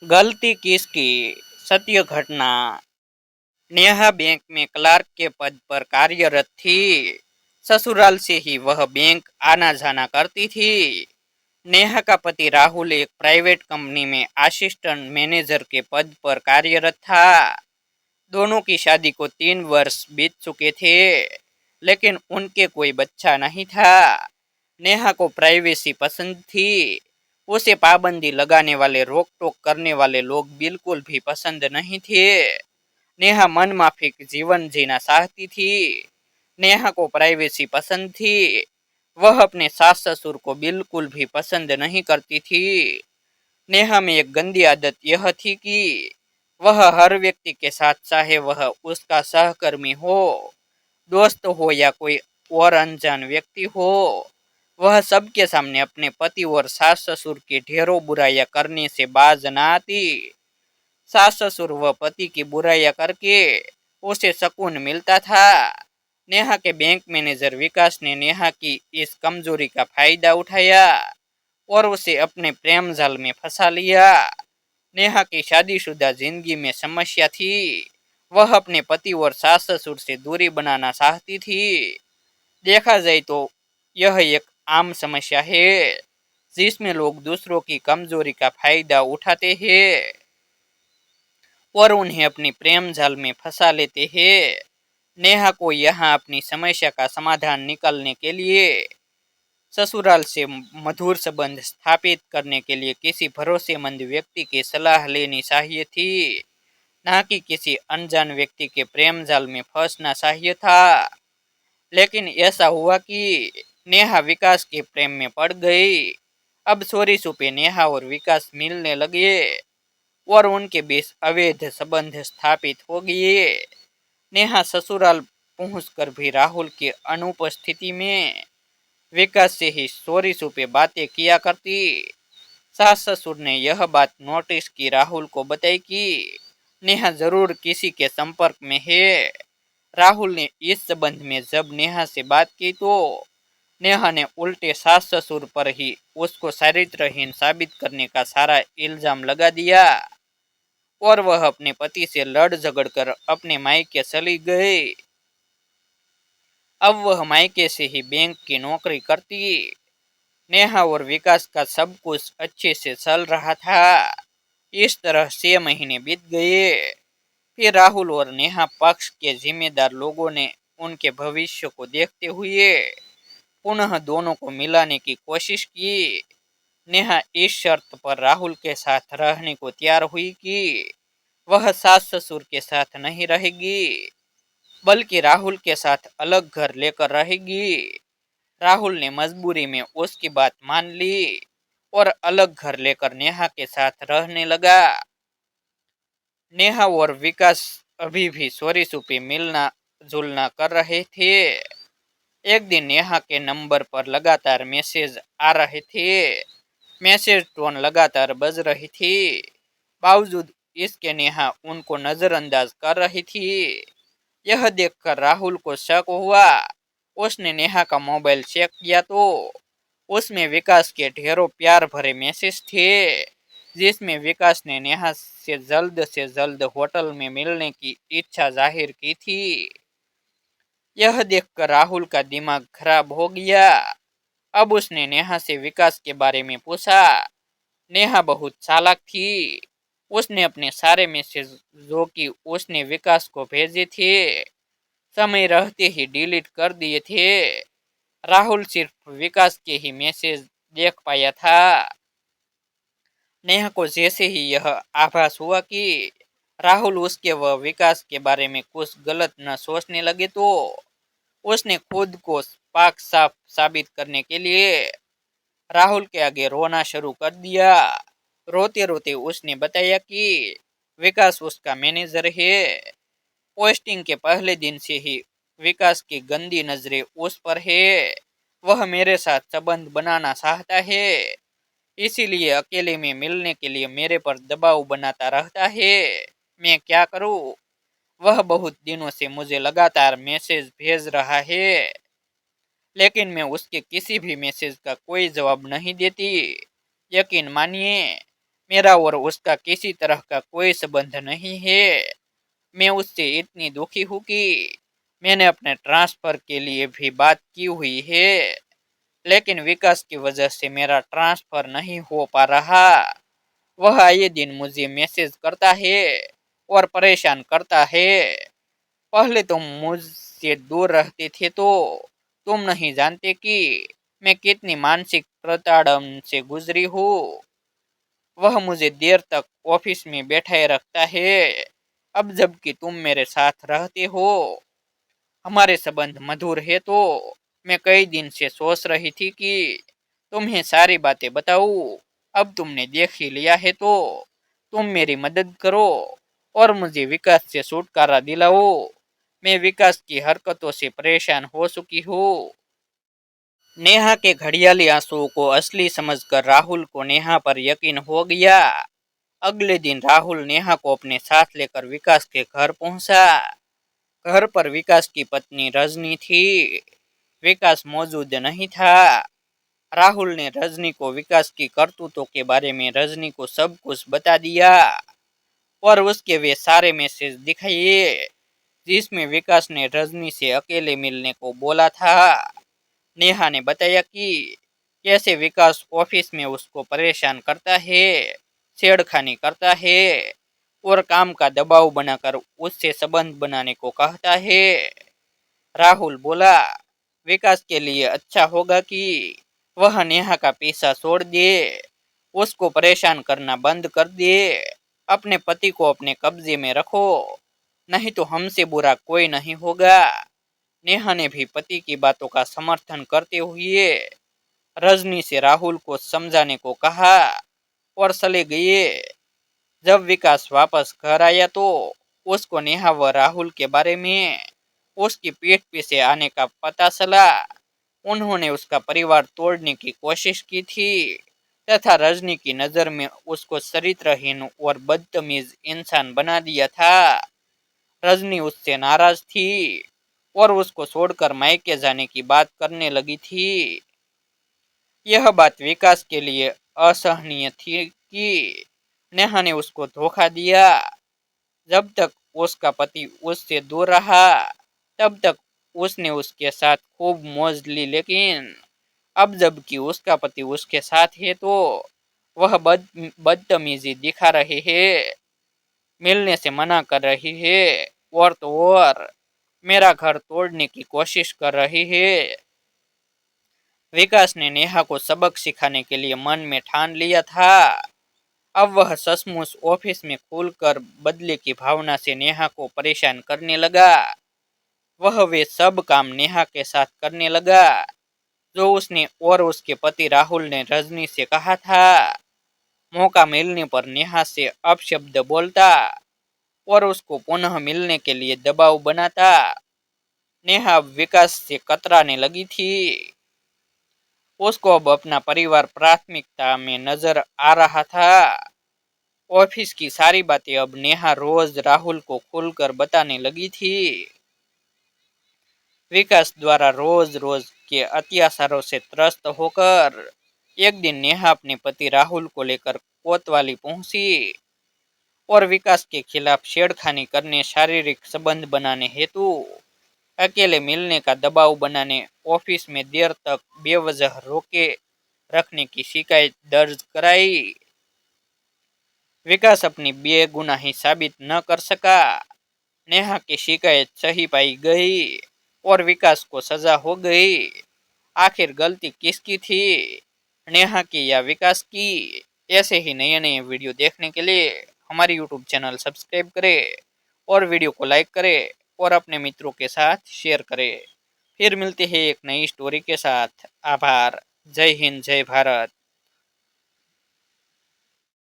गलती किसकी? सत्य घटना। नेहा बैंक में क्लार्क के पद पर कार्यरत थी। ससुराल से ही वह बैंक आना जाना करती थी। नेहा का पति राहुल एक प्राइवेट कंपनी में असिस्टेंट मैनेजर के पद पर कार्यरत था। दोनों की शादी को 3 वर्ष बीत चुके थे, लेकिन उनके कोई बच्चा नहीं था। नेहा को प्राइवेसी पसंद थी। उसे पाबंदी लगाने वाले, रोक टोक करने वाले लोग बिल्कुल भी पसंद नहीं थे। नेहा मनमाफिक जीवन जीना चाहती थी। नेहा को प्राइवेसी पसंद थी। वह अपने सास ससुर को बिल्कुल भी पसंद नहीं करती थी। नेहा में एक गंदी आदत यह थी कि वह हर व्यक्ति के साथ, चाहे वह उसका सहकर्मी हो, दोस्त हो या कोई और अनजान व्यक्ति हो, वह सबके सामने अपने पति और सास ससुर की ढेरों बुराइयां करने से बाज न आती। सास ससुर व पति की बुराइयां करके उसे सुकून मिलता था। नेहा के बैंक मैनेजर विकास ने नेहा की इस कमजोरी का फायदा उठाया और उसे अपने प्रेम जाल में फंसा लिया। नेहा की शादीशुदा जिंदगी में समस्या थी। वह अपने पति और सास ससुर से दूरी बनाना चाहती थी। देखा जाए तो यह एक आम समस्या है, जिसमें लोग दूसरों की कमजोरी का फायदा उठाते हैं और उन्हें अपनी प्रेम जाल में फंसा लेते हैं। नेहा को यहाँ अपनी समस्या का समाधान निकालने के लिए ससुराल से मधुर संबंध स्थापित करने के लिए किसी भरोसेमंद व्यक्ति की सलाह लेनी चाहिए थी, न कि किसी अनजान व्यक्ति के प्रेम जाल में फंसना चाहिए था। लेकिन ऐसा हुआ कि नेहा विकास के प्रेम में पड़ गई। अब चोरी छुपे नेहा और विकास मिलने लगे और उनके बीच अवैध संबंध स्थापित हो गए। नेहा ससुराल पहुंचकर भी राहुल की अनुपस्थिति में विकास से ही चोरी छुपे बातें किया करती। सास ससुर ने यह बात नोटिस की राहुल को बताई कि नेहा जरूर किसी के संपर्क में है। राहुल ने इस संबंध में जब नेहा से बात की तो नेहा ने उल्टे सास ससुर पर ही उसको चारित्रहीन साबित करने का सारा इल्जाम लगा दिया और वह अपने पति से लड़ झगड़ कर अपने मायके चली गई। अब वह मायके से ही बैंक की नौकरी करती। नेहा और विकास का सब कुछ अच्छे से चल रहा था। इस तरह 6 महीने बीत गए। फिर राहुल और नेहा पक्ष के जिम्मेदार लोगों ने उनके भविष्य को देखते हुए पुनः दोनों को मिलाने की कोशिश की। नेहा इस शर्त पर राहुल के साथ रहने को तैयार हुई कि वह सास ससुर के साथ नहीं रहेगी, बल्कि राहुल के साथ अलग घर लेकर रहेगी। राहुल ने मजबूरी में उसकी बात मान ली और अलग घर लेकर नेहा के साथ रहने लगा। नेहा और विकास अभी भी चोरी छुपे मिलना जुलना कर रहे थे। एक दिन नेहा के नंबर पर लगातार मैसेज आ रहे थे। मैसेज टोन लगातार बज रही थी। बावजूद इसके नेहा उनको नजरअंदाज कर रही थी। यह देखकर राहुल को शक हुआ। उसने नेहा का मोबाइल चेक किया तो उसमें विकास के ढेरों प्यार भरे मैसेज थे, जिसमें विकास ने नेहा से जल्द होटल में मिलने की इच्छा जाहिर की थी। यह देखकर राहुल का दिमाग खराब हो गया। अब उसने नेहा से विकास के बारे में पूछा। नेहा बहुत चालाक थी। उसने अपने सारे मैसेज जो कि उसने विकास को भेजे थे समय रहते ही डिलीट कर दिए थे। राहुल सिर्फ विकास के ही मैसेज देख पाया था। नेहा को जैसे ही यह आभास हुआ कि राहुल उसके व विकास के बारे में कुछ गलत न सोचने लगे तो उसने खुद को पाक साफ साबित करने के लिए राहुल के आगे रोना शुरू कर दिया। रोते रोते उसने बताया कि विकास उसका मैनेजर है। पोस्टिंग के पहले दिन से ही विकास की गंदी नजरें उस पर है। वह मेरे साथ संबंध बनाना चाहता है, इसीलिए अकेले में मिलने के लिए मेरे पर दबाव बनाता रहता है। मैं क्या करूं? वह बहुत दिनों से मुझे लगातार मैसेज भेज रहा है, लेकिन मैं उसके किसी भी मैसेज का कोई जवाब नहीं देती। यकीन मानिए, मेरा और उसका किसी तरह का कोई संबंध नहीं है। मैं उससे इतनी दुखी हूँ कि मैंने अपने ट्रांसफर के लिए भी बात की हुई है, लेकिन विकास की वजह से मेरा ट्रांसफर नहीं हो पा रहा। वह आए दिन मुझे मैसेज करता है और परेशान करता है। पहले तुम मुझसे दूर रहते थे तो तुम नहीं जानते कि मैं कितनी मानसिक प्रताड़न से गुजरी हूँ। वह मुझे देर तक ऑफिस में बैठाए रखता है। अब जबकि तुम मेरे साथ रहते हो, हमारे संबंध मधुर है, तो मैं कई दिन से सोच रही थी कि तुम्हें सारी बातें बताऊं। अब तुमने देख ही लिया है तो तुम मेरी मदद करो और मुझे विकास से छुटकारा दिलाओ। मैं विकास की हरकतों से परेशान हो चुकी हूँ। नेहा के घड़ियाली आंसुओं को असली समझकर राहुल को नेहा पर यकीन हो गया। अगले दिन राहुल नेहा को अपने साथ लेकर विकास के घर पहुंचा। घर पर विकास की पत्नी रजनी थी। विकास मौजूद नहीं था। राहुल ने रजनी को विकास की करतूतों के बारे में रजनी को सब कुछ बता दिया और उसके वे सारे मैसेज दिखाए जिसमें विकास ने रजनी से अकेले मिलने को बोला था। नेहा ने बताया कि कैसे विकास ऑफिस में उसको परेशान करता है, छेड़खानी करता है और काम का दबाव बनाकर उससे संबंध बनाने को कहता है। राहुल बोला, विकास के लिए अच्छा होगा कि वह नेहा का पीछा छोड़ दे, उसको परेशान करना बंद कर दे, अपने पति को अपने कब्जे में रखो, नहीं तो हमसे बुरा कोई नहीं होगा। नेहा ने भी पति की बातों का समर्थन करते हुए रजनी से राहुल को समझाने को कहा और चले गए। जब विकास वापस घर आया तो उसको नेहा व राहुल के बारे में उसकी पीठ पीछे आने का पता चला। उन्होंने उसका परिवार तोड़ने की कोशिश की थी तथा रजनी की नजर में उसको चरित्रहीन और बदतमीज इंसान बना दिया था। रजनी उससे नाराज थी और उसको छोड़कर मायके जाने की बात करने लगी थी। यह बात विकास के लिए असहनीय थी कि नेहा ने उसको धोखा दिया। जब तक उसका पति उससे दूर रहा तब तक उसने उसके साथ खूब मौज ली, लेकिन अब जबकि उसका पति उसके साथ है तो वह बदतमीजी दिखा रही है, मिलने से मना कर रही है और तो और मेरा घर तोड़ने की कोशिश कर रही है। विकास ने नेहा को सबक सिखाने के लिए मन में ठान लिया था। अब वह सचमुच ऑफिस में खुलकर बदले की भावना से नेहा को परेशान करने लगा। वह वे सब काम नेहा के साथ करने लगा जो उसने और उसके पति राहुल ने रजनी से कहा था। मौका मिलने पर नेहा से अपशब्द बोलता और उसको पुनः मिलने के लिए दबाव बनाता। नेहा विकास से कतराने लगी थी। उसको अब अपना परिवार प्राथमिकता में नजर आ रहा था। ऑफिस की सारी बातें अब नेहा रोज राहुल को खुलकर बताने लगी थी। विकास द्वारा रोज रोज के अत्याचारों से त्रस्त होकर एक दिन नेहा अपने पति राहुल को लेकर कोतवाली पहुंची और विकास के खिलाफ छेड़खानी करने, शारीरिक संबंध बनाने हेतु अकेले मिलने का दबाव बनाने, ऑफिस में देर तक बेवजह रोके रखने की शिकायत दर्ज कराई। विकास अपनी बेगुनाही साबित न कर सका। नेहा की शिकायत सही पाई गई और विकास को सजा हो गई। आखिर गलती किसकी थी, नेहा की या विकास की? ऐसे ही नए नए वीडियो देखने के लिए हमारे यूट्यूब चैनल सब्सक्राइब करें और वीडियो को लाइक करें और अपने मित्रों के साथ शेयर करें। फिर मिलते हैं एक नई स्टोरी के साथ। आभार। जय हिंद, जय भारत।